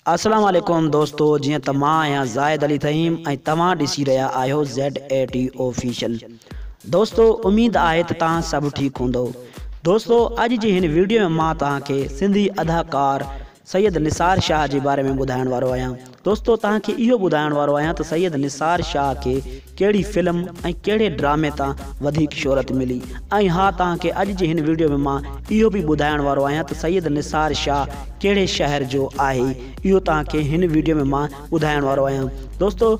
अस्सलाम वालेकुम दोस्तों, जी त मां आहियां ज़ाहिद अली तहीम ऐं तव्हां ॾिसी रहिया आहियो ZAT ऑफिशियल। दोस्तों उम्मीद आहे त तव्हां सभु ठीकु हूंदो। दोस्तों अॼु जी हिन वीडियो में मां तव्हांखे सिंधी अदाकार सैयद निसार शाह जे बारे में ॿुधाइण वारो आहियां। दोस्तों तव्हांखे इहो ॿुधाइण वारो आहियां त सैयद निसार शाह खे कहिड़ी फिल्म ऐं कहिड़े ड्रामे तां वधीक शोहरत मिली। ऐं हा, तव्हांखे अॼु जी हिन वीडियो में मां इहो बि ॿुधाइण वारो आहियां त सैयद निसार शाह कहिड़े शहर जो आहे। इहो तव्हांखे हिन वीडियो में मां ॿुधाइण वारो आहियां। दोस्तों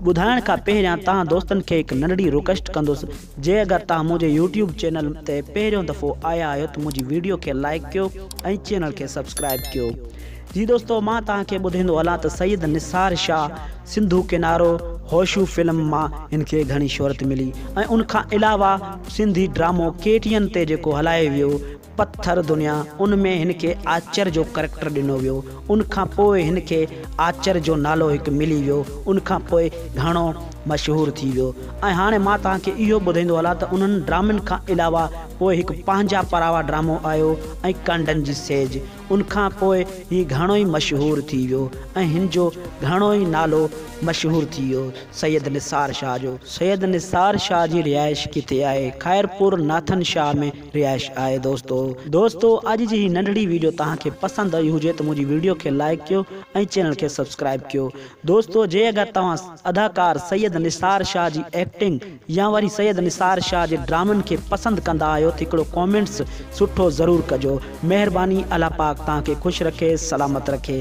ॿुधाइण खां पहिरियां तव्हां दोस्तनि खे हिकु नंढड़ी रिक्वेस्ट कंदुसि, जे अगरि तव्हां मुंहिंजे यूट्यूब चैनल ते पहिरियों दफ़ो आया आहियो त मुंहिंजी वीडियो खे लाइक कयो ऐं चैनल खे सब्सक्राइब कयो। जी दोस्तों, मां तव्हांखे ॿुधाईंदो हलां त सैयद निसार शाह सिंधु किनारो होशू फिल्म मां हिनखे घणी शोहरत मिली ऐं उनखां अलावा सिंधी ड्रामो KTN ते जेको हलायो वियो पत्थर दुनिया, उनमें हिनखे आचर जो करैक्टर ॾिनो वियो। उनखां पोइ हिनखे आचर जो नालो हिकु मिली वियो। उनखां पोइ घणो मशहूरु थी वियो। ऐं हाणे मां तव्हांखे इहो ॿुधाईंदो हलां त उन्हनि ड्रामनि खां अलावा पोइ हिकु पंहिंजा परावा ड्रामो आयो ऐं कांडनि जी सेज। उनखां पोइ हीउ घणो ई मशहूरु थी वियो ऐं हिन जो घणो ई नालो मशहूरु थी वियो सैयद निसार शाह जो। सैयद निसार शाह जी रिहाइश किथे आहे? खैरपुर नाथन शाह में रिहाइश आहे। दोस्तों अॼु जी नंढड़ी वीडियो तव्हांखे पसंदि आई हुजे त मुंहिंजी वीडियो खे लाइक कयो ऐं चैनल खे सब्सक्राइब कयो। दोस्तों जे अगरि तव्हां अदाकार सैयद निसार शाह जी एक्टिंग या वरी सैयद निसार शाह जे ड्रामनि खे पसंदि कंदा आहियो त हिकिड़ो कॉमेंट्स सुठो ज़रूरु कजो। महिरबानी, अल्लाह पाक तव्हांखे ख़ुशि रखे, सलामत रखे।